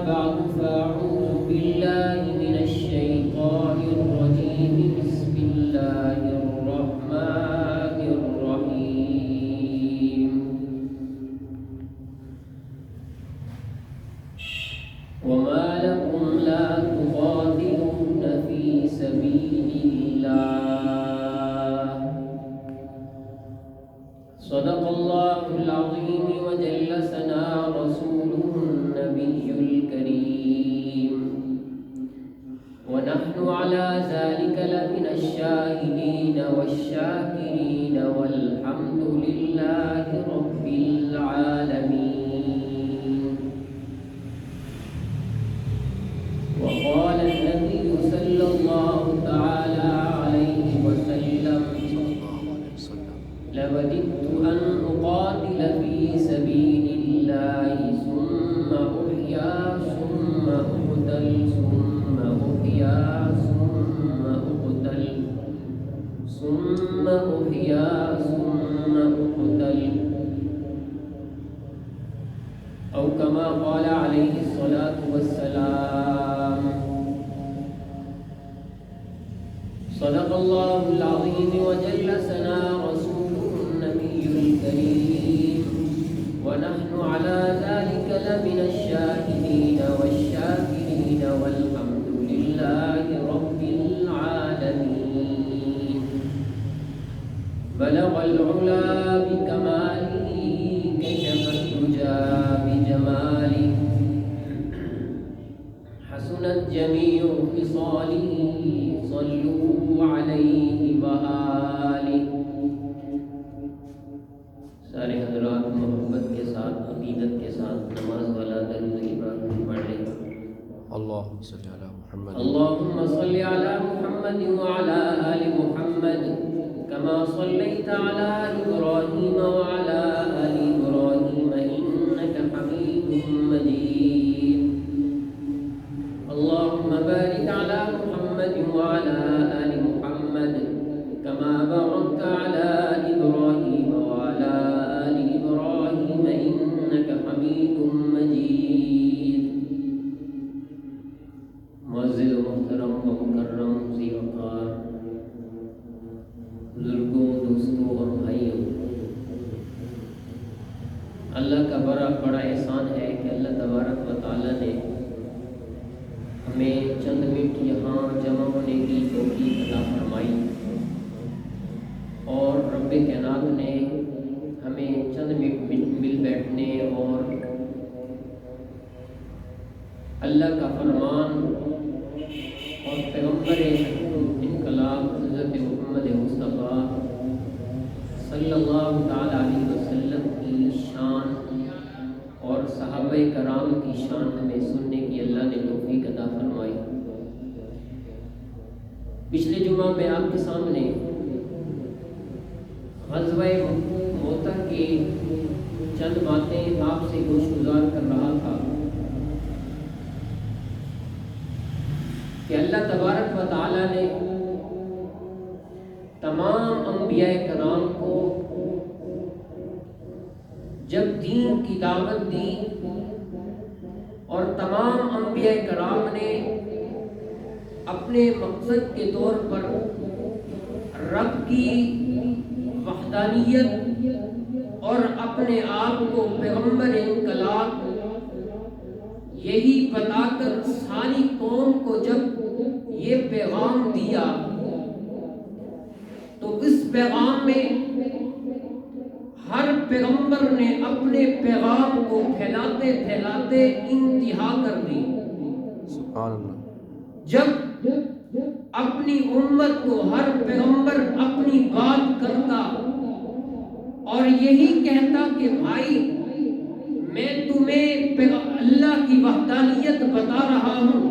بعد فأعوذ بالله من الشيطان الرجيم بسم الله الرحمن الرحيم وما لكم لا تقاتلون في سبيل الله صدق الله العظيم وجلسنا رسوله النبي الكريم ونحن على ذلك لمن الشاهدين والشاكرين والحمد لله رب العالمين. وقال النبي صلى الله تعالى عليه وسلم لوددت أن أقاتل في سبيل الله ثم أحيا ثم أقتل ثم أحيا ثم أقتل ثم أحيا ثم أقتل أو كما قال عليه الصلاة والسلام. صدق الله العظيم وجلسنا رسوله النبي الكريم ونحن على ذلك لمن الشاهدين والشاكرين والحمد لله رب العالمين. بلغ العلا بكماله كشف الدجى بجماله حسنت جميع خصاله صلوا عليه وآله. سارے حضرات محبت کے ساتھ عقیدت کے ساتھ نماز والا درود ابراہیم پڑھ لیں. اللهم صل على محمد اللهم صل على محمد وعلى آل محمد كما صليت على إبراهيم وعلى آل إبراهيم إنك حميد مجيد. اللهم بارك على محمد وعلى آل محمد كما باركت على إبراهيم وعلى آل إبراهيم إنك حميد مجيد. معزز و محترم و مکرم ذی وقار بزرگوں دوستوں اور بھائیوں، اللہ کا بڑا احسان ہے کہ اللہ تبارک و تعالی نے ہمیں چند منٹ یہاں جمع ہونے کی توفیق عطا فرمائی اور رب کائنات نے ہمیں چند منٹ مل بیٹھنے اور اللہ کا فرمان اور پیغمبر انقلاب حضرت محمد مصطفیٰ صلی اللہ تعالی علیہ وسلم کی شان اور صحابہ کرام کی شان ہمیں سننے کی اللہ نے توفیق عطا فرمائی. پچھلے جمعہ میں آپ کے سامنے غزوہ موتا کی چند باتیں آپ سے گوش گزار کر رہا تھا کہ اللہ تبارک و تعالی نے تمام انبیاء کرام کو جب دین کی دعوت دی اور تمام انبیاء کرام نے اپنے مقصد کے طور پر رب کی وحدانیت اور اپنے آپ کو پیغمبر انقلاب یہی بتا کر ساری قوم کو جب یہ پیغام دیا تو اس پیغام میں ہر پیغمبر نے اپنے پیغام کو پھیلاتے پھیلاتے انتہا کر دی. سبحان اللہ. جب اپنی امت کو ہر پیغمبر اپنی بات کرتا اور یہی کہتا کہ بھائی میں تمہیں اللہ کی وحدانیت بتا رہا ہوں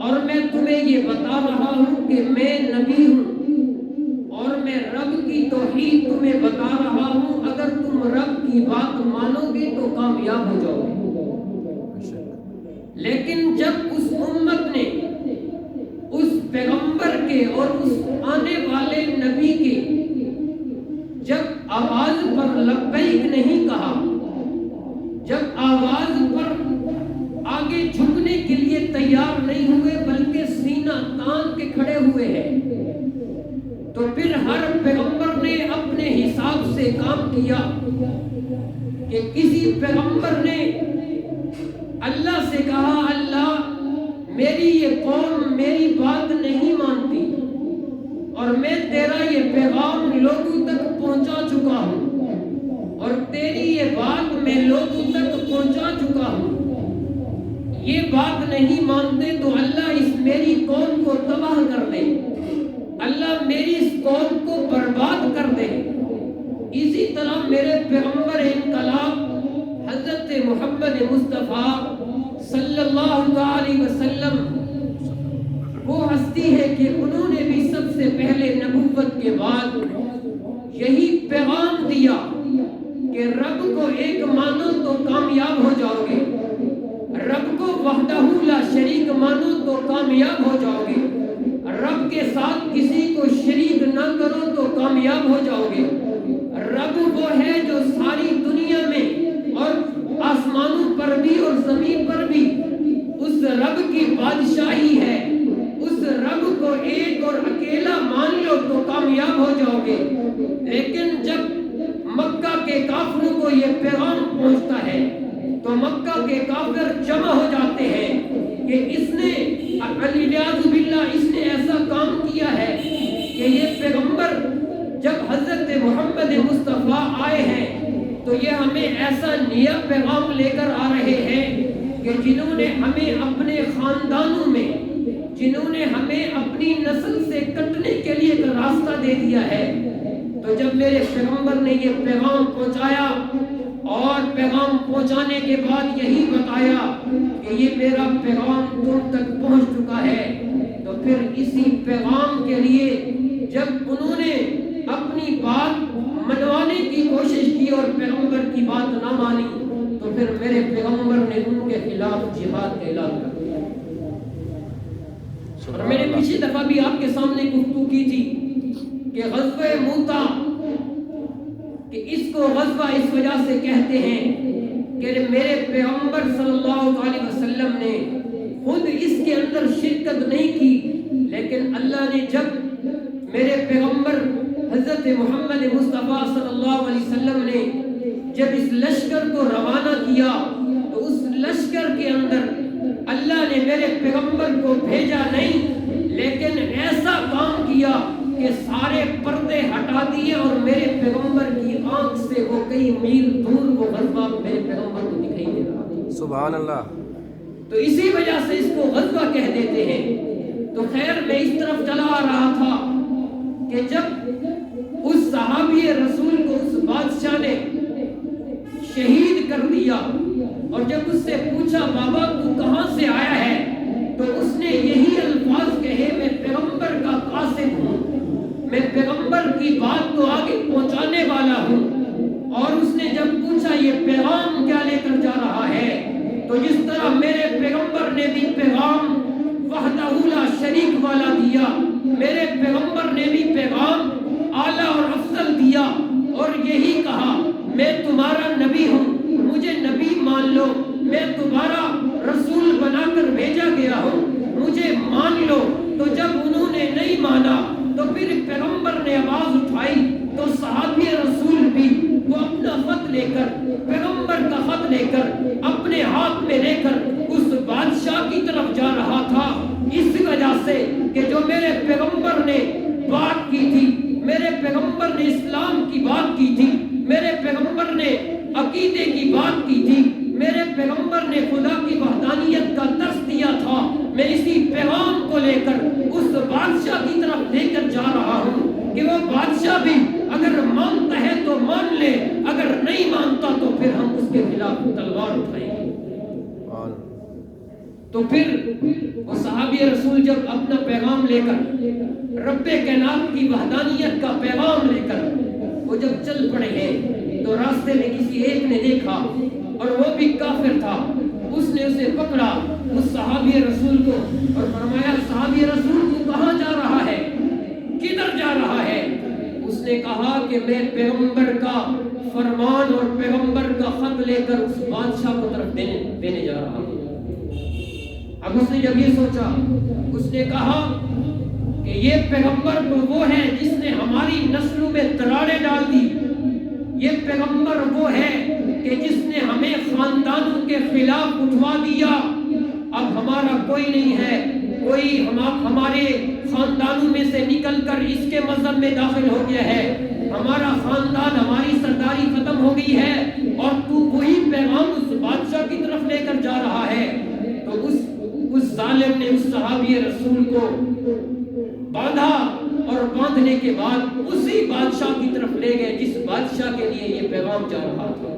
اور میں تمہیں یہ بتا رہا ہوں کہ میں نبی ہوں اور میں رب کی توحید تمہیں بتا رہا ہوں، اگر تم رب کی بات مانو گے تو کامیاب ہو جاؤ گے. لیکن جب اس امت نے اس پیغمبر کے اور اس آنے والے نبی کے جب آواز پر لبیک نہیں کہا، جب آواز پر آگے ہر پیغمبر نے اپنے حساب سے کام کیا کہ کسی پیغمبر نے اللہ سے کہا اللہ میری یہ قوم میری بات نہیں مانتی اور میں تیرا یہ پیغام لوگوں تک پہنچا چکا ہوں اور تیری یہ بات میں لوگوں تک پہنچا چکا ہوں، یہ بات نہیں مانتے تو اللہ اس میری قوم کو تباہ کر دے، اللہ میری اس قوم کو برباد کر دے۔ اسی طرح میرے پیغمبر انقلاب حضرت محمد مصطفیٰ صلی اللہ علیہ وسلم وہ ہستی ہے کہ انہوں نے بھی سب سے پہلے نبوت کے بعد یہی پیغام دیا کہ رب کو ایک مانو تو کامیاب ہو جاؤ گے، رب کو وحدہ لا شریک مانو تو کامیاب ہو جاؤ گے، رب کے ساتھ کسی کو شریک نہ کرو تو کامیاب ہو جاؤ گے۔ رب وہ ہے جو ساری دنیا میں اور آسمانوں پر بھی اور زمین پر بھی اس رب کی بادشاہی ہے، اس رب کو ایک اور اکیلا مان لو تو کامیاب ہو جاؤ گے۔ لیکن جب مکہ کے کافروں کو یہ پیغام پہنچتا ہے تو مکہ کے کافر جمع ہو جاتے ہیں کہ اس نے علیاذ باللہ اس نے ایسا کام کیا ہے کہ یہ پیغمبر جب حضرت محمد مصطفیٰ آئے ہیں تو یہ ہمیں ایسا نیا پیغام لے کر آ رہے ہیں کہ جنہوں نے ہمیں اپنے خاندانوں میں، جنہوں نے ہمیں اپنی نسل سے کٹنے کے لیے ایک راستہ دے دیا ہے۔ تو جب میرے پیغمبر نے یہ پیغام پہنچایا اور پیغام پہنچانے کے بعد یہی بتایا کہ یہ میرا پیغام تم تک پہنچ چکا ہے، تو پھر اسی پیغام کے لیے جب انہوں نے اپنی بات منوانے کی کوشش کی اور پیغمبر کی بات نہ مانی تو پھر میرے پیغمبر نے ان کے خلاف جہاد کا اعلان کر دیا۔ اور میں نے پچھلی دفعہ بھی آپ کے سامنے گفتگو کی تھی کہ غزوہ موتا، کہ اس کو غزوہ اس وجہ سے کہتے ہیں کہ میرے پیغمبر صلی اللہ علیہ وسلم نے خود اس کے اندر شرکت نہیں کی، لیکن اللہ نے جب میرے پیغمبر حضرت محمد مصطفیٰ صلی اللہ علیہ وسلم نے جب اس لشکر کو روانہ کیا تو اس لشکر کے اندر اللہ نے میرے پیغمبر کو بھیجا نہیں، لیکن ایسا کام کیا کہ سارے پردے ہٹا دیے اور میرے پیغمبر کی آنکھ سے وہ کئی میل دور وہ غزوہ میرے پیغمبر کو دکھائی دے رہا۔ سبحان اللہ۔ تو اسی وجہ سے اس کو غزوہ کہہ دیتے ہیں۔ تو خیر میں اس طرف چلا آ رہا تھا کہ جب اس صحابی رسول کو اس بادشاہ نے شہید کر دیا اور جب اس سے پوچھا بابا تو کہاں سے آیا ہے، تو اس نے یہی الفاظ کہے میں پیغمبر کا قاصد ہوں، میں پیغمبر کی بات کو آگے پہنچانے والا ہوں۔ اور اس نے جب پوچھا یہ پیغام کیا لے کر جا رہا ہے، تو جس طرح میرے پیغمبر نے بھی پیغام وحدہ لا شریک والا دیا، میرے پیغمبر نے بھی پیغام اعلیٰ اور افضل دیا اور یہی کہا میں تمہارا نبی ہوں، مجھے نبی مان لو، میں تمہارا رسول بنا کر بھیجا گیا ہوں، مجھے مان لو۔ تو جب انہوں نے نہیں مانا تو پھر پیغمبر نے آواز اٹھائی تو صحابی رسول بھی وہ اپنا خط لے کر، پیغمبر کا خط لے کر اپنے ہاتھ میں لے کر اس بادشاہ کی طرف جا رہا تھا، اس وجہ سے کہ جو میرے پیغمبر نے بات کی تھی، میرے پیغمبر نے اسلام کی بات کی تھی، میرے پیغمبر نے عقیدے کی بات کی تھی، میرے پیغمبر نے خدا کی وحدانیت کا درس دیا تھا، میں اسی پیغام کو لے کر اس بادشاہ کی طرف لے کر جا رہا ہوں کہ وہ بادشاہ بھی اگر مانتا ہے تو مان لے، اگر نہیں مانتا تو پھر ہم اس کے خلاف تلوار اٹھائیں گے۔ تو پھر وہ صحابی رسول جب اپنا پیغام لے کر رب کائنات کی وحدانیت کا پیغام لے کر وہ جب چل پڑے ہیں تو راستے میں کسی ایک نے دیکھا اور وہ بھی کافر تھا، اس نے اسے پکڑا اس صحابی رسول کو اور فرمایا صحابی رسول تو کہاں جا رہا ہے، کدھر جا رہا ہے؟ اس نے کہا کہ میں پیغمبر کا فرمان اور پیغمبر کا خط لے کر اس بادشاہ کو طرف دینے جا رہا ہوں۔ اب اس نے جب یہ سوچا اس نے کہا کہ یہ پیغمبر تو وہ ہے جس نے ہماری نسلوں میں دراڑیں ڈال دی، یہ پیغمبر وہ ہے کہ جس نے ہمیں خاندانوں کے خلاف اٹھوا دیا، اب ہمارا کوئی نہیں ہے، کوئی ہمارے خاندانوں میں سے نکل کر اس کے مذہب میں داخل ہو گیا ہے، ہمارا خاندان، ہماری سرداری ختم ہو گئی ہے، اور تو وہی پیغام اس بادشاہ کی طرف لے کر جا رہا ہے۔ تو اس ظالم نے اس صحابی رسول کو باندھا، اور باندھنے کے بعد اسی بادشاہ کی طرف لے گئے جس بادشاہ کے لیے یہ پیغام جا رہا تھا،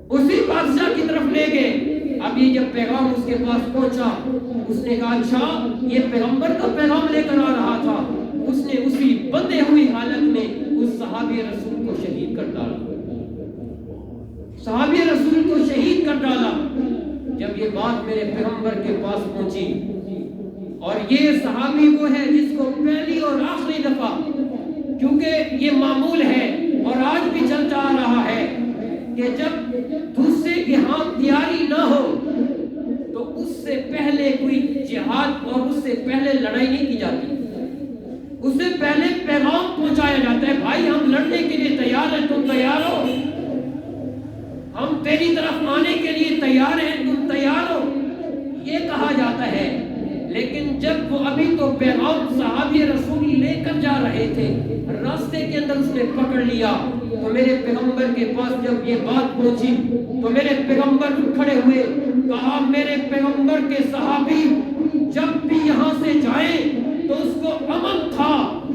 اسی بادشاہ کی طرف لے گئے۔ اب یہ جب پیغام اس کے پاس پہنچا، اس نے کہا اچھا یہ پیغمبر کا پیغام لے کر آ رہا تھا، اس نے اسی بندے ہوئی حالت میں اس صحابی رسول کو شہید کر ڈالا، صحابی رسول کو شہید کر ڈالا۔ جب یہ بات میرے پیغمبر کے پاس پہنچی، اور یہ صحابی وہ ہے جس کو پہلی اور آخری دفعہ، کیونکہ یہ معمول ہے اور آج بھی چلتا آ رہا ہے کہ جب دوسرے کے ہاں تیاری نہ ہو تو اس سے پہلے کوئی جہاد اور اس سے پہلے لڑائی نہیں کی جاتی، اس سے پہلے پیغام پہنچایا جاتا ہے، بھائی ہم لڑنے کے لیے تیار ہیں، تم تیار ہو، ہم تیری طرف آنے کے لیے تیار ہیں، تم تیار ہو، یہ کہا جاتا ہے۔ لیکن جب وہ ابھی تو پیغام صحابی رسول لے کر جا رہے تھے، راستے کے اندر اس نے پکڑ لیا، تو میرے پیغمبر کے پاس جب یہ بات پہنچی تو میرے پیغمبر کھڑے ہوئے، کہا میرے پیغمبر کے صحابی جب بھی یہاں سے جائیں تو اس کو امن تھا،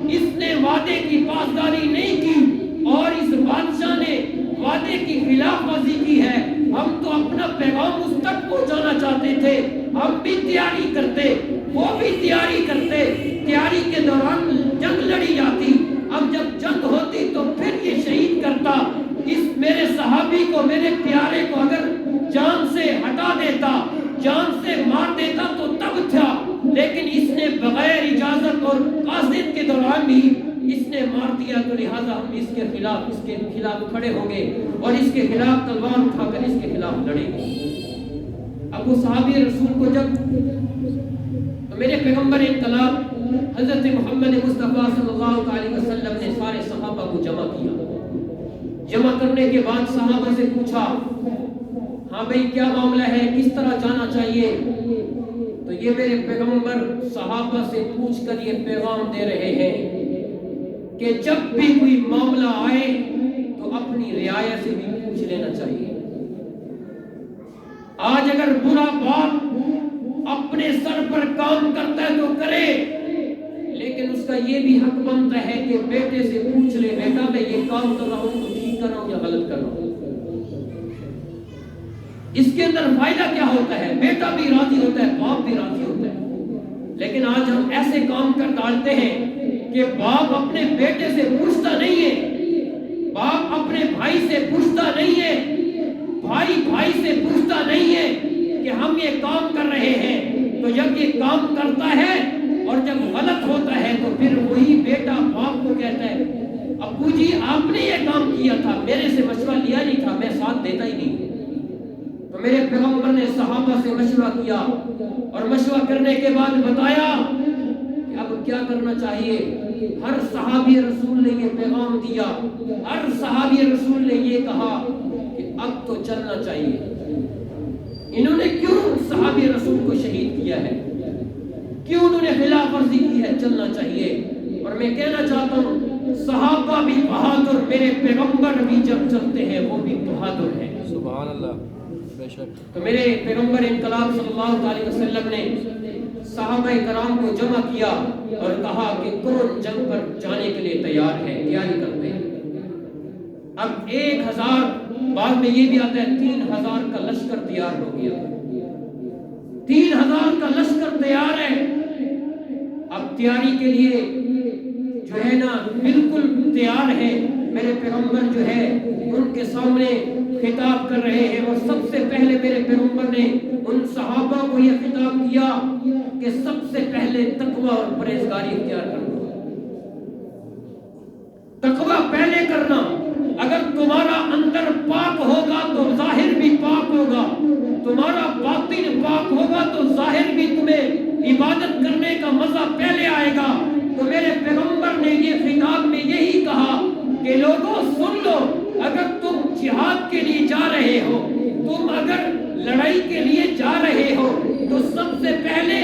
اس نے وعدے کی پاسداری نہیں کی، اور اس بادشاہ نے وعدے کی خلاف ورزی کی ہے، ہم تو اپنا پیغام اس تک پہنچانا چاہتے تھے، ہم بھی تیاری کرتے، وہ بھی تیاری کرتے، تیاری کے دوران جنگ لڑی جاتی، اب جب جنگ ہوتی تو پھر یہ شہید کرتا، اس میرے صحابی کو، میرے پیارے کو اگر جان سے ہٹا دیتا، جان سے مار دیتا تو تب تھا، لیکن اس نے بغیر اجازت اور قاصد کے دوران بھی اس نے مار دیا، تو لہٰذا ہم اس کے خلاف کھڑے ہوں گے اور اس کے خلاف تلوار اٹھا کر اس کے خلاف لڑیں گے۔ اب وہ صحابی رسول کو جب تو میرے پیغمبر انقلاب حضرت محمد مصطفیٰ صلی اللہ علیہ وسلم نے سارے صحابہ کو جمع کیا، جمع کرنے کے بعد صحابہ سے پوچھا ہاں بھئی کیا معاملہ ہے، کس طرح جانا چاہیے؟ تو یہ میرے پیغمبر صحابہ سے پوچھ کر یہ پیغام دے رہے ہیں کہ جب بھی کوئی معاملہ آئے تو اپنی رعایا سے بھی پوچھ لینا چاہیے۔ آج اگر برا باپ اپنے سر پر کام کرتا ہے تو کرے، لیکن اس کا یہ بھی حق بنتا ہے کہ بیٹے سے پوچھ لے، بیٹا میں یہ کام کر رہا ہوں تو ٹھیک کر رہا ہوں یا غلط کر رہا ہوں، اس کے اندر فائدہ کیا ہوتا ہے؟ بیٹا بھی راضی ہوتا ہے، باپ بھی راضی ہوتا ہے۔ لیکن آج ہم ایسے کام کر ڈالتے ہیں کہ باپ اپنے بیٹے سے پوچھتا نہیں ہے، باپ اپنے بھائی سے پوچھتا نہیں ہے، بھائی بھائی سے پوچھتا نہیں ہے کہ ہم یہ کام کر رہے ہیں، تو جب یہ کام کرتا ہے اور جب غلط ہوتا ہے تو پھر وہی بیٹا باپ کو کہتا ہے ابو جی آپ نے یہ کام کیا تھا، میرے سے مشورہ لیا نہیں تھا، میں ساتھ دیتا ہی نہیں۔ تو میرے پیغمبر نے صحابہ سے مشورہ کیا، اور مشورہ کرنے کے بعد بتایا کہ اب کیا کرنا چاہیے۔ ہر صحابی رسول نے یہ پیغام دیا، ہر صحابی رسول نے یہ کہا کہ اب تو چلنا چاہیے۔ انہوں نے کیوں صحابی رسول کو شہید کیا ہے، کیوں انہوں نے خلاف ورزی کی ہے؟ چلنا چاہیے۔ اور میں کہنا چاہتا ہوں صحابہ بھی بہادر، میرے پیغمبر بھی جب چلتے ہیں وہ بھی بہادر ہیں۔ سبحان اللہ، بے شک۔ تو میرے پیغمبر انقلاب صلی اللہ علیہ وسلم نے صحابہ کرام کو جمع کیا اور کہا کہ کون جنگ پر جانے کے لیے تیار ہے، تیاری کرتے ہیں۔ اب 1000، بعد میں یہ بھی آتا ہے 3000 کا لشکر تیار ہو گیا، 3000 کا لشکر تیار ہے۔ اب تیاری کے لیے جو ہے نا بالکل تیار ہے۔ میرے پیغمبر جو ہے ان کے سامنے خطاب کر رہے ہیں، اور سب سے پہلے میرے پیغمبر نے ان صحابہ کو یہ خطاب کیا کہ سب سے پہلے تقوی اور پرہیزگاری اختیار کرنا، تقوی پہلے کرنا۔ اگر تمہارا اندر پاک ہوگا تو ظاہر بھی پاک ہوگا، تمہارا باطن پاک ہوگا تو ظاہر بھی تمہیں عبادت کرنے کا مزہ پہلے کہ لوگوں سن لو، اگر تم جہاد کے لیے جا رہے ہو، تم اگر لڑائی کے لیے جا رہے ہو، تو سب سے پہلے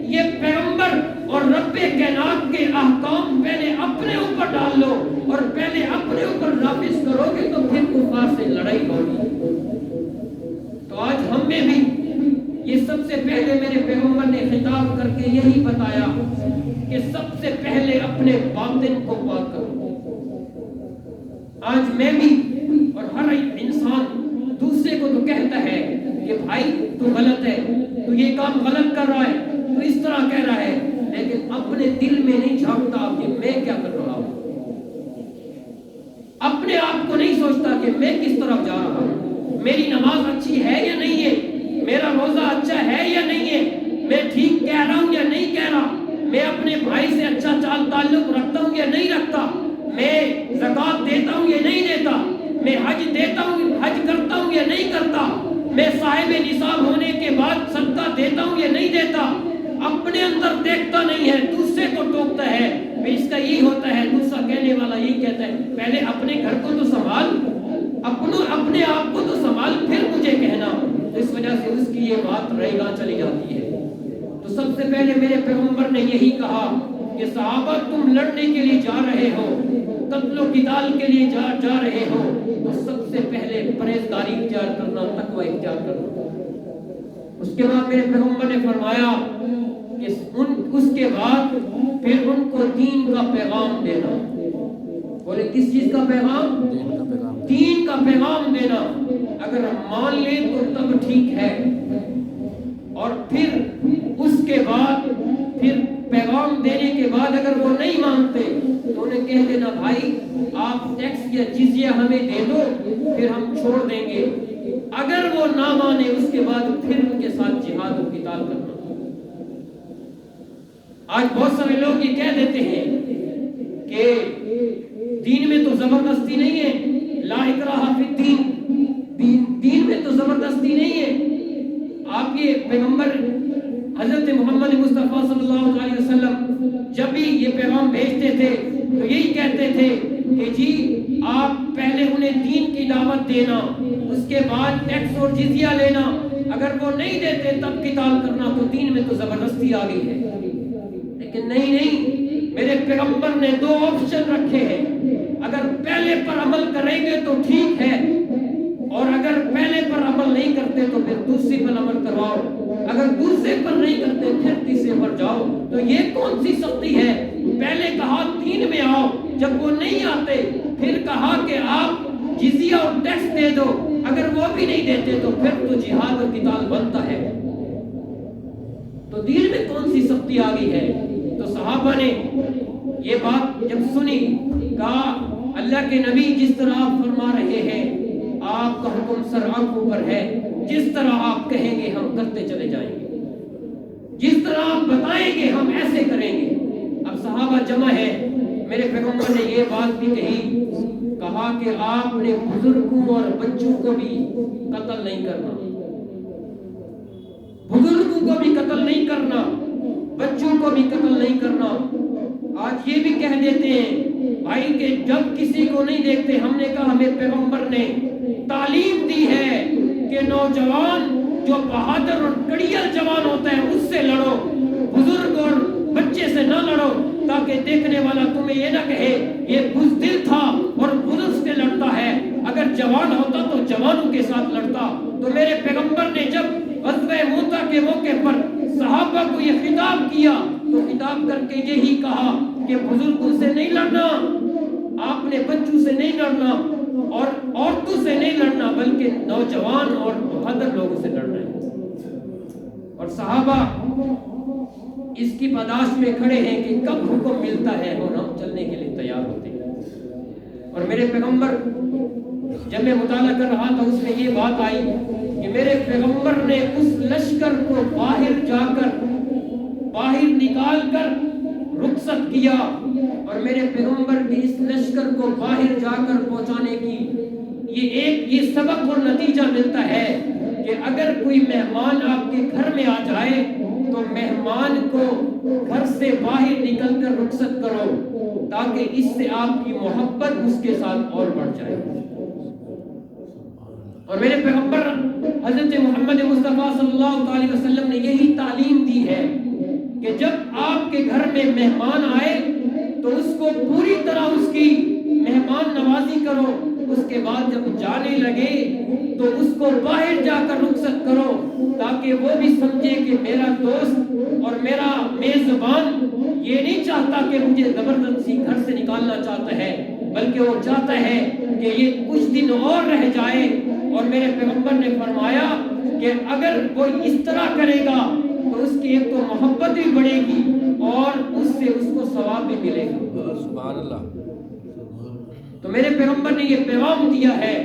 یہ پیغمبر اور رب کائنات کے احکام پہلے اپنے اوپر ڈال لو، اور پہلے اپنے اوپر نافذ کرو گے تو پھر کفار سے لڑائی ہوگی۔ تو آج ہم میں بھی یہ سب سے پہلے میرے پیغمبر نے خطاب کر کے یہی بتایا کہ سب سے پہلے اپنے باطن کو پاک کرو۔ آج میں بھی اور ہر انسان دوسرے کو تو کہتا ہے کہ بھائی تو غلط ہے، تو یہ کام غلط کر رہا ہے، تو اس طرح کہہ رہا ہے، لیکن اپنے دل میں نہیں جھانکتا کہ میں کیا کر رہا ہوں، اپنے آپ کو نہیں سوچتا کہ میں کس طرف جا رہا ہوں، میری نماز اچھی ہے یا نہیں ہے، میرا روزہ اچھا ہے یا نہیں ہے، میں ٹھیک کہہ رہا ہوں یا نہیں کہہ رہا، میں اپنے بھائی سے اچھا چال تعلق رکھتا ہوں یا نہیں رکھتا، میں زکوٰۃ دیتا ہوں یا نہیں دیتا، میں حج دیتا ہوں، حج کرتا ہوں یا نہیں کرتا، میں صاحب نصاب ہونے کے بعد صدقہ دیتا ہوں یا نہیں دیتا۔ اپنے اندر دیکھتا نہیں ہے، دوسرے کو ٹوکتا ہے۔ اس کا یہی ہوتا ہے، دوسرا کہنے والا یہی کہتا ہے پہلے اپنے گھر کو تو سنبھال، اپنے آپ کو تو سنبھال، پھر مجھے کہنا۔ اس وجہ سے اس کی یہ بات رہے گا چلی جاتی ہے۔ تو سب سے پہلے میرے پیغمبر نے یہی کہا کہ صحابہ تم لڑنے کے لیے جا رہے ہو، قتل و قتال کے لیے جا رہے ہو، تو سب سے پہلے پرہیزگاری اختیار کرنا، تقوی اختیار کرنا۔ اس کے بعد میرے پیغمبر نے فرمایا کہ اس کے بعد پھر ان کو دین کا پیغام دینا۔ بولے کس چیز کا پیغام؟ دین کا پیغام دینا۔ اگر ہم مان لیں تو تب ٹھیک ہے، اور پھر اس کے بعد پھر پیغام دینے کے بعد اگر وہ نہیں مانتے تو انہیں کہہ دینا بھائی آپ ٹیکس یا جزیہ ہمیں دے دو، پھر ہم چھوڑ دیں گے۔ اگر وہ نہ مانے اس کے بعد پھر ان کے ساتھ جہاد و قتال کرنا۔ آج بہت سارے لوگ یہ کہہ دیتے ہیں کہ دین میں تو زبردستی نہیں ہے، لا اکراہ فی الدین، دین میں تو زبردستی نہیں ہے۔ آپ یہ پیغمبر حضرت محمد مصطفیٰ صلی اللہ علیہ وسلم جب بھی یہ پیغام بھیجتے تھے تو یہی کہتے تھے کہ جی آپ پہلے انہیں دین کی دعوت دینا، اس کے بعد ٹیکس اور جزیہ لینا، اگر وہ نہیں دیتے تب قتال کرنا، تو دین میں تو زبردستی آ گئی ہے۔ لیکن نہیں، میرے پیغمبر نے دو آپشن رکھے ہیں، اگر پہلے پر عمل کریں گے تو ٹھیک ہے، اور اگر پہلے پر عمل نہیں کرتے تو پھر دوسری پر عمل کرواؤ، اگر دوسرے پر نہیں کرتے پھر تیسرے پر جاؤ۔ تو یہ کون سی سختی ہے؟ پہلے کہا دین میں آؤ، جب وہ نہیں آتے پھر کہا کہ آپ جزیہ اور ٹیکس دے دو، اگر وہ بھی نہیں دیتے تو پھر تو جہاد اور قتال بنتا ہے۔ تو دین میں کون سی سختی آ گئی ہے؟ تو صحابہ نے یہ بات جب سنی، کہا اللہ کے نبی جس طرح آپ فرما رہے ہیں آپ کا حکم سر آنکھوں پر ہے، جس طرح آپ کہیں گے ہم کرتے چلے جائیں گے، جس طرح آپ بتائیں گے ہم ایسے کریں گے۔ اب صحابہ جمع ہے، میرے پیغمبر نے یہ بات بھی کہی، کہا کہ آپ نے بزرگوں اور بچوں کو بھی قتل نہیں کرنا، بزرگوں کو بھی قتل نہیں کرنا، بچوں کو بھی قتل نہیں کرنا۔ آج یہ بھی کہہ دیتے ہیں بھائی کہ جب کسی کو نہیں دیکھتے، ہم نے کہا ہمیں پیغمبر نے تعلیم دی ہے کہ نوجوان جو بہادر اور کڑیل جوان ہوتا ہے اس سے لڑو، بزرگ اور بچے سے نہ لڑو، تاکہ دیکھنے والا تمہیں یہ نہ کہے یہ بزدل تھا اور بزرگ سے لڑتا ہے، اگر جوان ہوتا تو جوانوں کے ساتھ لڑتا۔ تو میرے پیغمبر نے جب غزوہ موتا کے موقع پر صحابہ کو یہ خطاب کیا تو خطاب کر کے یہی کہا کہ بزرگوں سے نہیں لڑنا، آپ نے بچوں سے نہیں لڑنا اور عورتوں سے نہیں لڑنا، بلکہ نوجوان اور بہادر لوگوں سے لڑنا ہے۔ اور صحابہ اس کی پاداش میں کھڑے ہیں کہ کب حکم ملتا ہے اور ہم چلنے کے لیے تیار ہوتے ہیں۔ اور میرے پیغمبر جب میں مطالعہ کر رہا تھا اس میں یہ بات آئی کہ میرے پیغمبر نے اس لشکر کو باہر جا کر، باہر نکال کر رخصت کیا، اور میرے پیغمبر کے اس لشکر کو باہر جا کر پہنچانے کی یہ سبق اور نتیجہ ملتا ہے کہ اگر کوئی مہمان آپ کے گھر میں آ جائے تو مہمان کو گھر سے باہر نکل کر رخصت کرو تاکہ اس سے آپ کی محبت اس کے ساتھ اور بڑھ جائے۔ اور میرے پیغمبر حضرت محمد مصطفیٰ صلی اللہ علیہ وسلم نے یہی تعلیم دی ہے کہ جب آپ کے گھر میں مہمان آئے تو اس کو پوری طرح اس کی مہمان نوازی کرو، اس کے بعد جب جانے لگے تو اس کو باہر جا کر رخصت کرو تاکہ وہ بھی سمجھے کہ میرا دوست اور میرا میزبان یہ نہیں چاہتا کہ مجھے زبردستی گھر سے نکالنا چاہتا ہے، بلکہ وہ چاہتا ہے کہ یہ کچھ دن اور رہ جائے۔ اور میرے پیغمبر نے فرمایا کہ اگر کوئی اس طرح کرے گا تو اس کی ایک تو محبت بھی بڑھے گی اور اس سے اس کو ثواب بھی ملے گا۔ سبحان اللہ۔ تو میرے پیغمبر نے یہ پیغام دیا ہے۔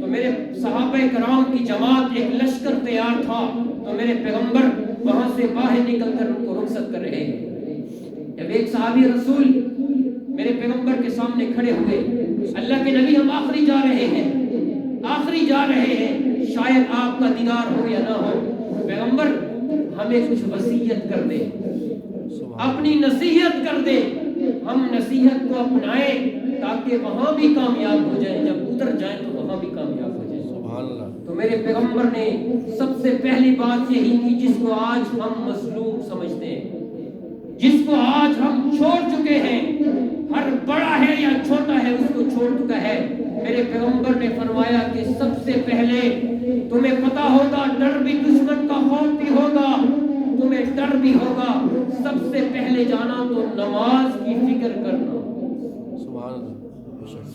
تو میرے صحابہ کرام کی جماعت ایک لشکر تیار تھا، تو میرے پیغمبر وہاں سے باہر نکل کر ان کو رخصت کر رہے ہیں۔ جب ایک صحابی رسول میرے پیغمبر کے سامنے کھڑے ہوئے، اللہ کے نبی ہم آخری جا رہے ہیں، شاید آپ کا دیدار ہو یا نہ ہو، پیغمبر ہمیں کچھ وصیت کر دے، اپنی نصیحت کر دے، ہم نصیحت کو اپنائیں تاکہ وہاں بھی کامیاب ہو جائیں، جب ادھر جائیں تو وہاں بھی کامیاب ہو جائیں۔ سبحان اللہ۔ تو میرے پیغمبر نے سب سے پہلی بات یہی کی جس کو آج ہم مظلوم سمجھتے ہیں، جس کو آج ہم چھوڑ چکے ہیں، ہر بڑا ہے یا چھوٹا ہے اس کو چھوڑ چکا ہے۔ میرے پیغمبر نے فرمایا کہ سب سے پہلے تمہیں پتا ہوگا ڈر بھی دشمن کا خوف بھی ہوگا، تمہیں ڈر بھی ہوگا، سب سے پہلے جانا تو نماز کی فکر کرنا، سبحان اللہ۔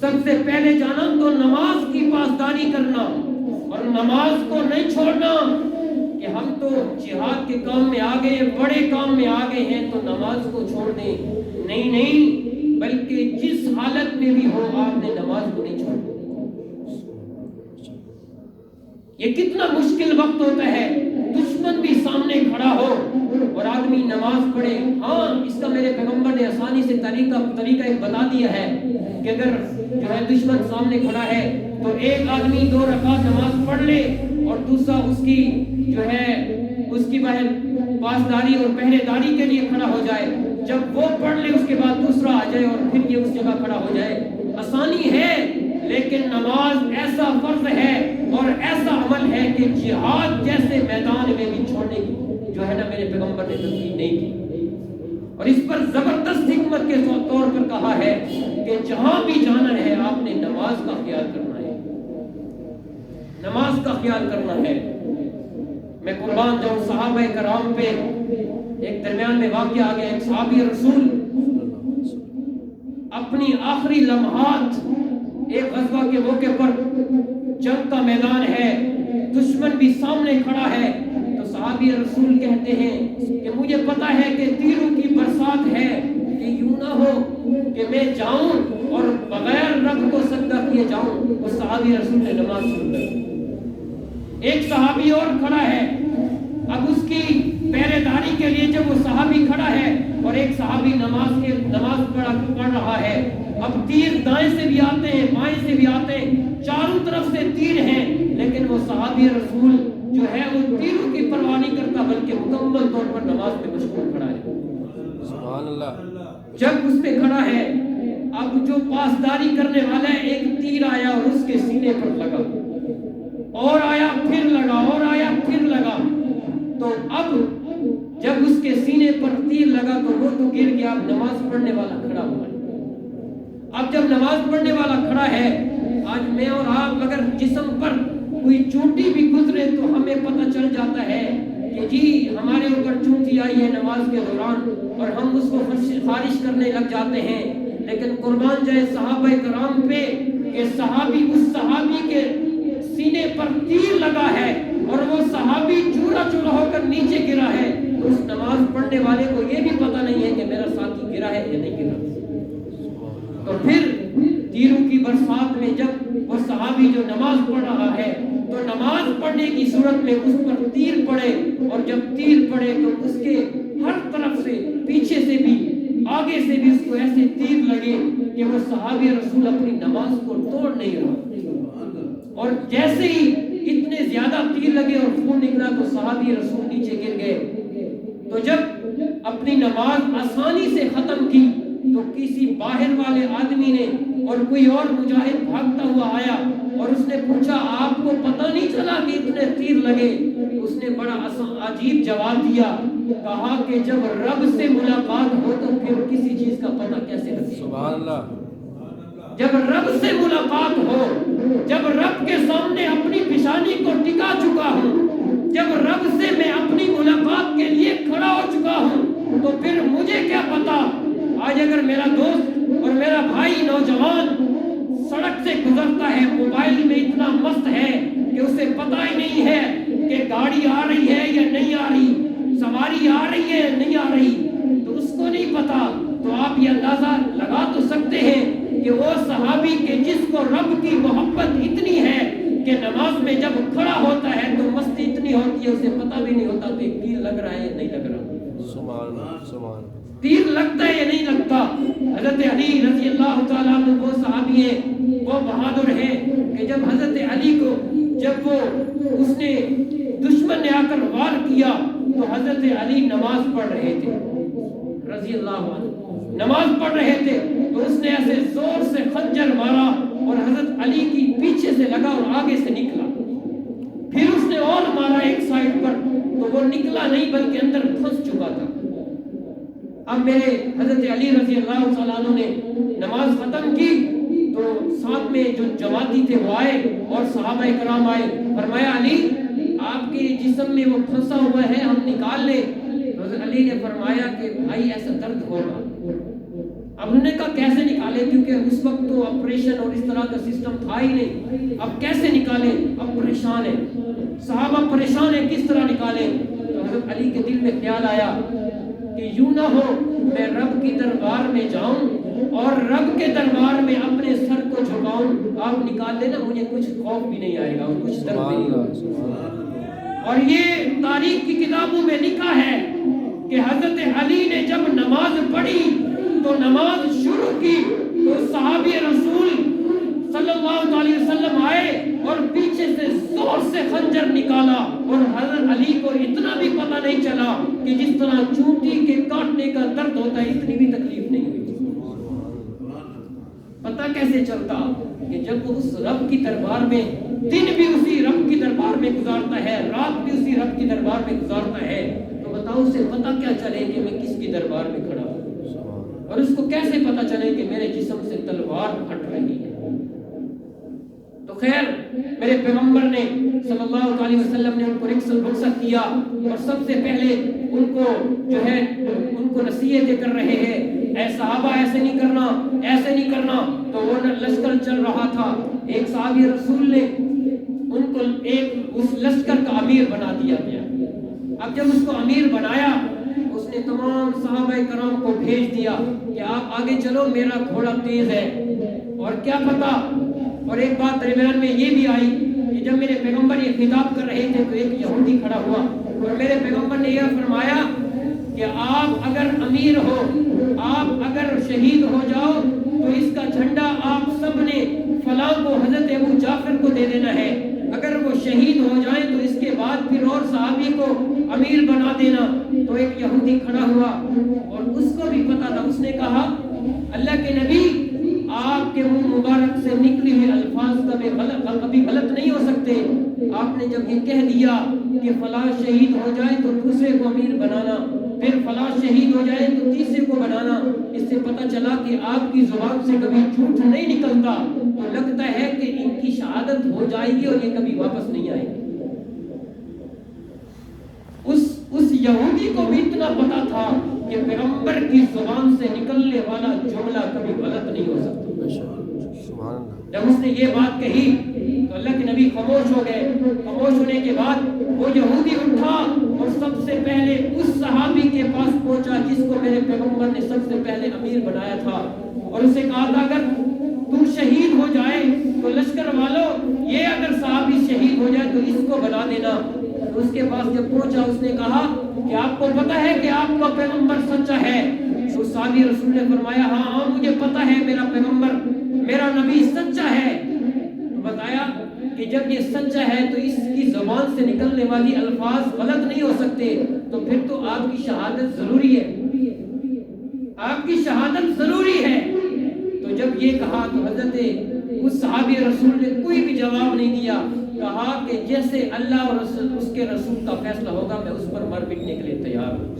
سب سے پہلے جانا تو نماز کی پاسداری کرنا اور نماز کو نہیں چھوڑنا کہ ہم تو جہاد کے کام میں آگے ہیں، بڑے کام میں آگے ہیں تو نماز کو چھوڑ دیں، نہیں، بلکہ جس حالت میں بھی ہو آپ نے نماز کو نہیں چھوڑنا۔ یہ کتنا مشکل وقت ہوتا ہے، دشمن بھی سامنے کھڑا ہو اور آدمی نماز پڑھے۔ ہاں اس کا میرے پیغمبر نے آسانی سے طریقہ ایک بتا دیا ہے کہ اگر جو ہے دشمن سامنے کھڑا ہے تو ایک آدمی 2 رکعت نماز پڑھ لے اور دوسرا اس کی جو ہے اس کی پاسداری اور پہرے داری کے لیے کھڑا ہو جائے، جب وہ پڑھ لے اس کے بعد دوسرا آ جائے اور پھر یہ اس جگہ کھڑا ہو جائے۔ آسانی ہے، لیکن نماز ایسا فرض ہے اور ایسا عمل ہے کہ جہاد جیسے میدان میں بھی چھوڑنے کی جو ہے نا میرے پیغمبر نے تسلیم نہیں کی، اور اس پر زبردست حکمت کے طور پر کہا ہے کہ جہاں بھی جانا ہے آپ نے نماز کا خیال کرنا ہے، نماز کا خیال کرنا ہے۔ میں قربان جاؤں صحابہ کرام پہ ایک درمیان میں واقعہ آ گیا، ایک صحابی رسول اپنی آخری لمحات، ایک غزوہ کے موقع پر جنگ کا میدان ہے، دشمن بھی سامنے کھڑا ہے، تو صحابی رسول کہتے ہیں کہ مجھے پتا ہے کہ تیروں کی برسات ہے، کہ یوں نہ ہو کہ میں جاؤں اور بغیر رب کو سجدہ کیے جاؤں۔ وہ صحابی رسول نے نماز شروع کر، ایک صحابی اور کھڑا ہے، اب اس کی پہرے داری کے لیے جب وہ صحابی کھڑا ہے اور ایک صحابی نماز پڑھ رہا ہے، اب تیر دائیں سے بھی آتے ہیں بائیں سے بھی آتے ہیں، چاروں طرف سے تیر ہیں، لیکن وہ صحابی رسول جو ہے وہ تیروں کی پرواہ نہیں کرتا بلکہ مکمل طور پر نماز میں مشغول کھڑا ہے۔ سبحان اللہ۔ جب اس پہ کھڑا ہے، اب جو پاسداری کرنے والا ہے، ایک تیر آیا اور اس کے سینے پر لگا، اور آیا پھر لگا، اور آیا پھر لگا، تو اب جب اس کے سینے پر تیر لگا تو وہ تو گر گیا، اب نماز پڑھنے والا کھڑا ہوا ہے۔ اب جب نماز پڑھنے والا کھڑا ہے، آج میں اور آپ اگر جسم پر کوئی چوٹی بھی گزرے تو ہمیں پتہ چل جاتا ہے کہ جی ہمارے اوپر چوٹی آئی ہے نماز کے دوران، اور ہم اس کو خارج کرنے لگ جاتے ہیں۔ لیکن قربان جائے صحابہ کرام پہ کہ اس صحابی کے سینے پر تیر لگا ہے اور وہ صحابی چورا چورا ہو کر نیچے گرا ہے، تو اس نماز پڑھنے والے کو یہ بھی پتہ نہیں ہے کہ میرا ساتھی گرا ہے یا نہیں گرا۔ تو پھر تیروں کی برسات میں جب وہ صحابی جو نماز پڑھ رہا ہے تو نماز پڑھنے کی صورت میں اس پر تیر پڑے، اور جب تیر پڑے تو اس کے ہر طرف سے، پیچھے سے بھی آگے سے بھی اس کو ایسے تیر لگے کہ وہ صحابی رسول اپنی نماز کو توڑ نہیں رہا، اور جیسے ہی اتنے زیادہ تیر لگے اور خون نکلا تو صحابی رسول نیچے گر گئے۔ تو جب اپنی نماز آسانی سے ختم کی تو کسی باہر والے آدمی نے اور کوئی اور مجاہد بھاگتا ہوا آیا اور اس نے پوچھا آپ کو پتہ نہیں چلا کہ اتنے تیر لگے؟ اس نے بڑا عجیب جواب دیا، کہا کہ جب رب سے ملاقات ہو تو پھر کسی چیز کا پتہ کیسے لگے؟ سبحان اللہ۔ جب رب سے ملاقات ہو، جب رب کے سامنے اپنی پیشانی کو ٹکا چکا ہوں، جب رب سے میں اپنی ملاقات کے لیے کھڑا ہو چکا ہوں، تو پھر مجھے کیا پتا آج اگر میرا دوست اور میرا بھائی نوجوان سڑک سے گزرتا ہے، موبائل میں اتنا مست ہے کہ اسے پتہ ہی نہیں ہے کہ گاڑی آ رہی ہے یا نہیں آ رہی، سواری آ رہی ہے یا نہیں آ رہی، تو اس کو نہیں پتا، تو آپ یہ اندازہ لگا تو سکتے ہیں کہ وہ صحابی کے جس کو رب کی محبت اتنی ہے کہ نماز میں جب کھڑا ہوتا ہے تو مستی اتنی ہوتی ہے اسے پتہ بھی نہیں ہوتا کہ تیر لگ رہا ہے یا نہیں لگ رہا، سبحان اللہ، سبحان اللہ، تیر لگتا ہے یا نہیں لگتا۔ حضرت علی رضی اللہ تعالیٰ عنہ وہ صحابی ہیں، وہ بہادر ہیں کہ جب حضرت علی کو جب وہ اس نے دشمن نے آ کر وار کیا تو حضرت علی نماز پڑھ رہے تھے رضی اللہ عنہ، نماز پڑھ رہے تھے تو اس نے ایسے زور سے خنجر مارا اور حضرت علی کی پیچھے سے لگا اور آگے سے نکلا، پھر اس نے اور مارا ایک سائڈ پر تو وہ نکلا نہیں بلکہ اندر پھنس چکا تھا۔ اب میرے حضرت علی رضی اللہ تعالیٰ عنہ نے نماز ختم کی تو ساتھ میں جو جماعتی تھے وہ آئے اور صحابہ کرام آئے، فرمایا علی آپ کے جسم میں وہ پھنسا ہوا ہے ہم نکال لیں؟ حضرت علی نے فرمایا کہ بھائی ایسا درد ہوگا۔ اب انہوں نے کہا کیسے نکالیں، کیونکہ اس وقت تو آپریشن اور اس طرح کا سسٹم تھا ہی نہیں، اب کیسے نکالیں، اب پریشان ہیں صحابہ، پریشان ہیں کس طرح نکالیں؟ تو حضرت علی کے دل میں خیال آیا کہ یوں نہ ہو میں رب کی دربار میں جاؤں اور رب کے دربار میں اپنے سر کو جھکاؤں، آپ نکال لینا مجھے کچھ خوف بھی نہیں آئے گا اور کچھ درد بھی نہیں ہوگا۔ اور یہ تاریخ کی کتابوں میں لکھا ہے کہ حضرت علی نے جب نماز پڑھی تو نماز شروع کی تو صحابی رسول صلی اللہ علیہ وسلم آئے اور پیچھے سے زور سے خنجر نکالا اور حضرت علی کو اتنا بھی پتہ نہیں چلا کہ جس طرح چونٹی کے کاٹنے کا درد ہوتا ہے اتنی بھی تکلیف نہیں ہوئی۔ پتہ کیسے چلتا کہ جب وہ اس رب کی دربار میں دن بھی اسی رب کی دربار میں گزارتا ہے، رات بھی اسی رب کی دربار میں گزارتا ہے، تو بتاؤ اسے پتہ کیا چلے کہ میں کس کی دربار میں کھڑا ہوں، اور اس کو کیسے پتہ چلے کہ میرے جسم سے تلوار ہٹ رہی ہے۔ تو خیر میرے پیغمبر نے صلی اللہ علیہ وسلم نے ان کو رخصت کیا اور سب سے پہلے ان کو جو ہے ان کو نصیحتیں کر رہے ہیں، اے صحابہ ایسے نہیں کرنا، ایسے نہیں کرنا۔ تو وہ لشکر چل رہا تھا، ایک صحابی رسول نے ان کو ایک اس لشکر کا امیر بنا دیا گیا۔ اب جب اس کو امیر بنایا اس نے تمام صحابہ کرام کو بھیج دیا کہ آپ آگے چلو، میرا گھوڑا تیز ہے، اور کیا پتا۔ اور ایک بات درمیان میں یہ بھی آئی کہ جب میرے پیغمبر یہ خطاب کر رہے تھے تو ایک یہودی کھڑا ہوا اور میرے پیغمبر نے یہ فرمایا کہ آپ اگر امیر ہو، آپ اگر شہید ہو جاؤ تو اس کا جھنڈا آپ سب نے فلاں کو حضرت ابو جعفر کو دے دینا ہے، اگر وہ شہید ہو جائیں تو اس کے بعد پھر اور صحابی کو امیر بنا دینا۔ تو ایک یہودی کھڑا ہوا اور اس کو بھی پتا تھا، اس نے کہا اللہ کے نبی آپ کے منہ مبارک سے نکلی ہوئی الفاظ کبھی غلط نہیں ہو سکتے، آپ نے جب یہ کہہ دیا کہ فلاں شہید ہو جائے تو دوسرے کو امیر بنانا، پھر فلاں شہید ہو جائے تو تیسرے کو بنانا، اس سے پتہ چلا کہ آپ کی زبان سے کبھی جھوٹ نہیں نکلتا، تو لگتا ہے کہ ان کی شہادت ہو جائے گی اور یہ کبھی واپس نہیں آئے گی۔ اس یہودی کو بھی اتنا پتا تھا کہ پیغمبر کی زبان سے نکلنے والا جملہ کبھی غلط نہیں ہو سکتا۔ جب اس نے یہ بات کہی تو اللہ کے نبی خاموش ہو گئے۔ خاموش ہونے کے بعد وہ یہودی اٹھا اور سب سے پہلے اس صحابی کے پاس پہنچا جس کو میرے پیغمبر نے سب سے پہلے امیر بنایا تھا، اور اسے کہا تھا اگر تو شہید ہو جائے تو لشکر والوں یہ اگر صحابی شہید ہو جائے تو اس کو بنا دینا۔ اس کے پاس جب پہنچا اس نے کہا کہ آپ کو پتہ ہے کہ آپ کا پیغمبر سچا ہے؟ تو صحابی رسول نے فرمایا ہاں مجھے پتہ ہے میرا پیغمبر میرا نبی سچا ہے۔ تو بتایا کہ جب یہ سچا ہے تو اس کی زبان سے نکلنے والی الفاظ غلط نہیں ہو سکتے تو پھر تو آپ کی شہادت ضروری ہے، آپ کی شہادت ضروری ہے۔ تو جب یہ کہا تو حضرت اس صحابی رسول نے کوئی بھی جواب نہیں دیا، کہا کہ جیسے اللہ اور اس کے رسول کا فیصلہ ہوگا میں اس پر مر مٹنے کے لیے تیار ہوں۔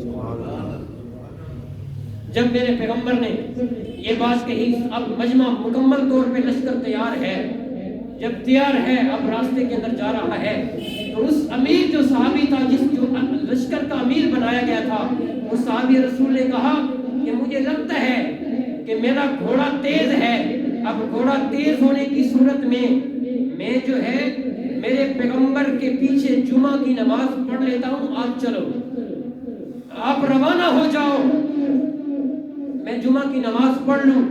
جب میرے پیغمبر نے یہ بات کہی، اب مجمع مکمل طور پہ لشکر تیار ہے، جب تیار ہے اب راستے کے اندر جا رہا ہے، تو اس امیر جو صحابی تھا، جو لشکر کا امیر بنایا گیا تھا، اس صحابی رسول نے کہا کہ مجھے لگتا ہے کہ میرا گھوڑا تیز ہے، اب گھوڑا تیز ہونے کی صورت میں میں جو ہے میرے پیغمبر کے پیچھے جمعہ کی نماز پڑھ لیتا ہوں، آپ چلو، آپ روانہ ہو جاؤ، میں جمعہ کی نماز پڑھ لوں،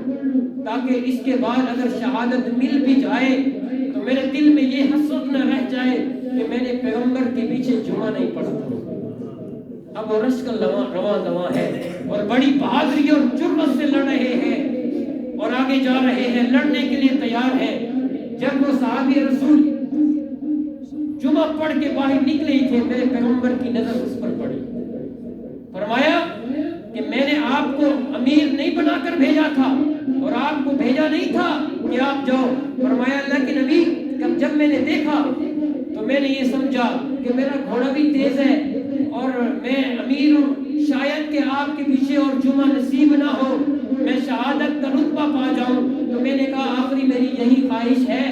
تاکہ اس کے بعد اگر شہادت مل بھی جائے تو میرے دل میں یہ حسرت نہ رہ جائے کہ میں نے پیغمبر کے پیچھے جمعہ نہیں پڑھا۔ اب وہ لشکر رواں دواں ہے اور بڑی بہادری اور جرأت سے لڑ رہے ہیں اور آگے جا رہے ہیں، لڑنے کے لیے تیار ہیں۔ جب وہ صحابی رسول جمعہ پڑھ کے باہر نکلے ہی تھے، میرے پیغمبر کی نظر اس پر پڑی، فرمایا کہ میں نے آپ کو امیر نہیں بنا کر بھیجا تھا اور آپ کو بھیجا نہیں تھا کہ آپ جاؤ۔ فرمایا اللہ کے نبی، جب میں نے دیکھا تو میں نے یہ سمجھا کہ میرا گھوڑا بھی تیز ہے اور میں امیر ہوں، شاید کہ آپ کے پیچھے اور جمعہ نصیب نہ ہو، میں شہادت کا رتبہ پا جاؤں، تو میں نے کہا آخری میری یہی خواہش ہے،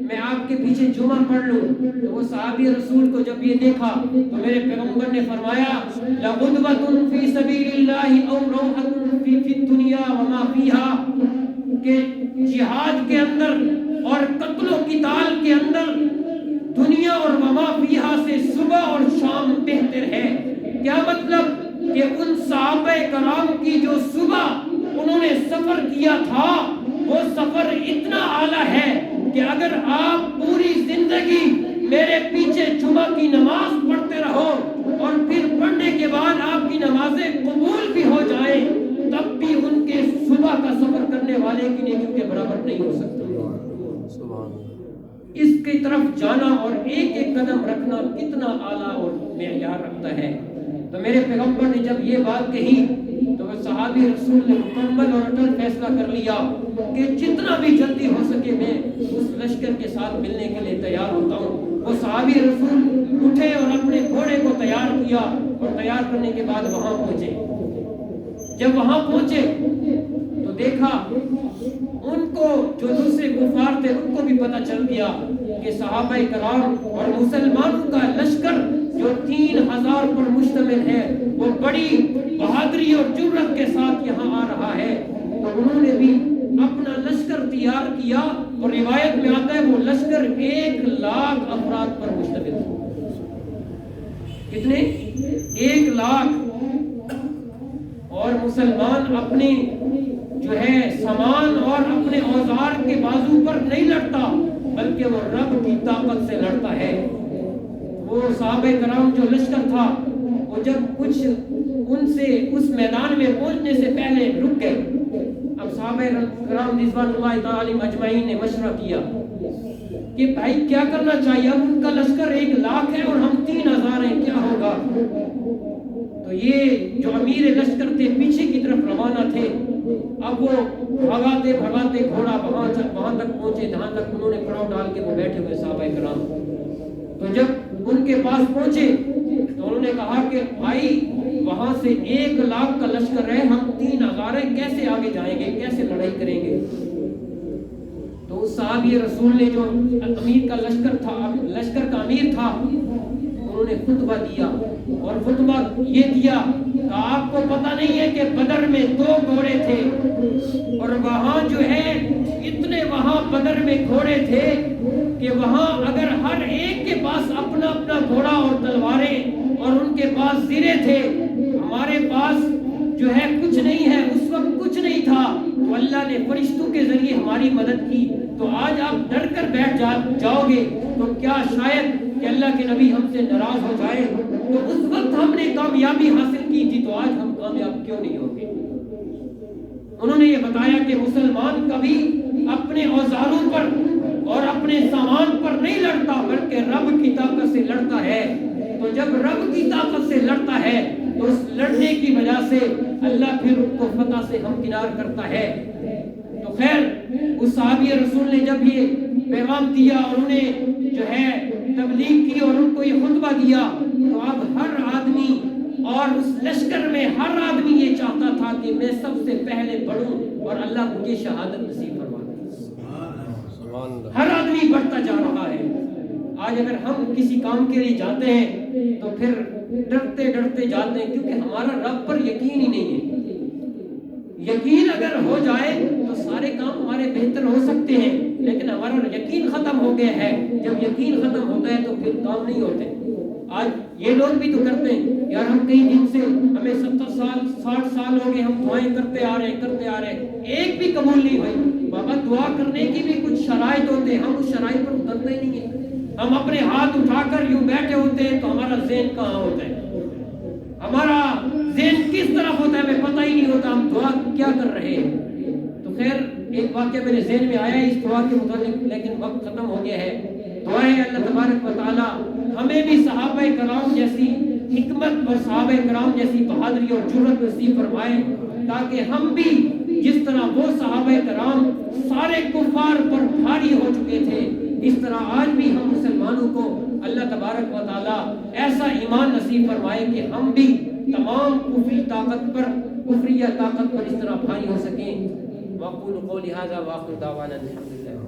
میں آپ کے پیچھے جمعہ پڑھ لوں۔ تو وہ صحابی رسول کو جب یہ دیکھا تو میرے پیغمبر نے فرمایا لَغُدْوَةٌ فِي سَبِيلِ اللَّهِ أَوْ رَوْحَةٌ فِي الدُّنْيَا وَمَا فِيهَا، کہ جہاد کے اندر اور قتل و قتال کے اندر دنیا اور وما فیہا سے صبح اور شام بہتر ہے۔ کیا مطلب کہ ان صحابہ کرام کی جو صبح انہوں نے سفر کیا تھا وہ سفر اتنا اعلیٰ ہے کہ اگر آپ پوری زندگی میرے پیچھے جمعہ کی نماز پڑھتے رہو اور پھر پڑھنے کے بعد آپ کی نمازیں قبول بھی ہو جائیں، تب بھی ان کے صبح کا سفر کرنے والے کی نیکیوں کے برابر نہیں ہو سکتا۔ اس کی طرف جانا اور ایک ایک قدم رکھنا کتنا اعلیٰ اور معیار رکھتا ہے۔ تو میرے پیغمبر نے جب یہ بات کہی تو وہ صحابی رسول نے مکمل اور اٹل فیصلہ کر لیا کہ جتنا بھی جلدی ہو سکے میں اس لشکر کے ساتھ ملنے کے لیے تیار ہوتا ہوں۔ وہ صحابی رسول اٹھے اور اپنے گھوڑے کو تیار کیا اور تیار کرنے کے بعد وہاں پہنچے۔ جب وہاں پہنچے تو دیکھا ان کو جو دوسرے کفار تھے ان کو بھی پتہ چل گیا کہ صحابہ کرام اور مسلمانوں کا لشکر جو 3000 پر مشتمل ہے وہ بڑی بہادری اور جرأت کے ساتھ یہاں آ رہا ہے۔ تو انہوں نے بھی اپنا لشکر تیار کیا اور روایت میں آتا ہے وہ لشکر 1,00,000 افراد پر مشتمل تھا۔ کتنے؟ 1,00,000۔ اور مسلمان اپنی جو ہے سامان اور اپنے اوزار کے بازو پر نہیں لڑتا بلکہ وہ رب کی طاقت سے لڑتا ہے۔ وہ صحابہ کرام جو لشکر تھا وہ جب کچھ ان سے اس میدان میں پہنچنے سے پہلے رک گئے۔ اب صحابہ کرام رضوان اللہ تعالی اجمعین نے مشورہ کیا کہ بھائی کیا کرنا چاہیے، اب ان کا لشکر 1,00,000 ہے اور ہم 3,000 ہیں، کیا ہوگا؟ تو یہ جو امیر لشکر تھے پیچھے کی طرف روانہ تھے۔ اب وہ بھگاتے بھگاتے گھوڑا وہاں تک پہنچے جہاں تک انہوں نے پڑاؤ ڈال کے وہ بیٹھے ہوئے صحابہ کرام۔ تو جب ان کے پاس پہنچے تو انہوں نے کہا کہ بھائی وہاں سے 1,00,000 کا لشکر ہے، ہم 3,000 ہیں، کیسے آگے جائیں گے، کیسے لڑائی کریں گے؟ تو اس صحابی رسول نے جو امیر کا لشکر تھا، لشکر کا امیر تھا، انہوں نے خطبہ دیا اور خطبہ یہ دیا کہ آپ کو پتہ نہیں ہے کہ بدر میں 2 گھوڑے تھے اور وہاں جو ہے اتنے وہاں بدر میں گھوڑے تھے کہ وہاں اگر ہر ایک کے پاس اپنا اپنا گھوڑا اور تلواریں اور ان کے پاس زرے تھے، ہمارے پاس جو ہے کچھ نہیں ہے، اس وقت کچھ نہیں تھا، تو اللہ نے فرشتوں کے ذریعے ہماری مدد کی، تو آج آپ ڈر کر بیٹھ جاؤ گے تو کیا شاید کہ اللہ کے نبی ہم سے ناراض ہو جائے؟ تو اس وقت ہم نے کامیابی حاصل کی تھی، تو آج ہم کامیاب کیوں نہیں ہوں گے؟ انہوں نے یہ بتایا کہ مسلمان کبھی اپنے اوزاروں پر اور اپنے سامان پر نہیں لڑتا بلکہ رب کی طاقت سے لڑتا لڑتا ہے تو جب رب کی طاقت سے لڑتا ہے تو اس لڑنے کی وجہ سے اللہ پھر ان کو فتح سے ہمکنار کرتا ہے۔ تو خیر اس صحابی رسول نے جب یہ پیغام دیا اور انہیں جو ہے تبلیغ کی اور ان کو یہ خطبہ دیا تو اب ہر آدمی اور اس لشکر میں ہر آدمی یہ چاہتا تھا کہ میں سب سے پہلے بڑھوں اور اللہ مجھے شہادت نصیب فرما دے۔ ہر آدمی بڑھتا جا رہا ہے۔ آج اگر ہم کسی کام کے لیے جاتے ہیں تو پھر ڈرتے ڈرتے جاتے ہیں کیونکہ ہمارا رب پر یقین ہی نہیں ہے۔ یقین اگر ہو جائے تو سارے کام ہمارے بہتر ہو سکتے ہیں، لیکن ہمارا یقین ختم ہو گیا ہے۔ جب یقین ختم ہوتا ہے تو پھر کام نہیں ہوتے۔ آج یہ لوگ بھی تو کرتے ہیں، یار ہم کئی دن سے ہمیں 70 سال 60 سال ہو گئے ہم دعائیں کرتے آ رہے ہیں، ایک بھی قبول نہیں ہوئی۔ بابا دعا کرنے کی بھی کچھ شرائط ہوتے ہیں، ہم اس شرائط پر اترتے ہی نہیں ہیں۔ ہم اپنے ہاتھ اٹھا کر یوں بیٹھے ہوتے ہیں تو ہمارا ذہن کہاں ہوتا ہے، ہمارا ذہن کس طرف ہوتا ہے ہمیں پتہ ہی نہیں ہوتا ہم دعا کیا کر رہے ہیں۔ تو خیر ایک واقعہ میرے ذہن میں آیا اس دعا کے متعلق، لیکن وقت ختم ہو گیا ہے۔ دعا ہے اللہ تبارک و تعالی ہمیں بھی صحابہ کرام جیسی حکمت اور صحابہ کرام جیسی بہادری اور جرأت نصیب فرمائے، تاکہ ہم بھی جس طرح وہ صحابہ کرام سارے کفار پر بھاری ہو چکے تھے، اس طرح آج بھی ہم مسلمانوں کو اللہ تبارک و تعالی ایسا ایمان نصیب فرمائے کہ ہم بھی تمام کفری طاقت پر کفریہ طاقت پر اس طرح بھاری ہو سکیں۔ وَأَقُولُ قَوْلِي هَذَا وَآخِرُ دَعْوَانَا الْحَمْدُ لِلَّهِ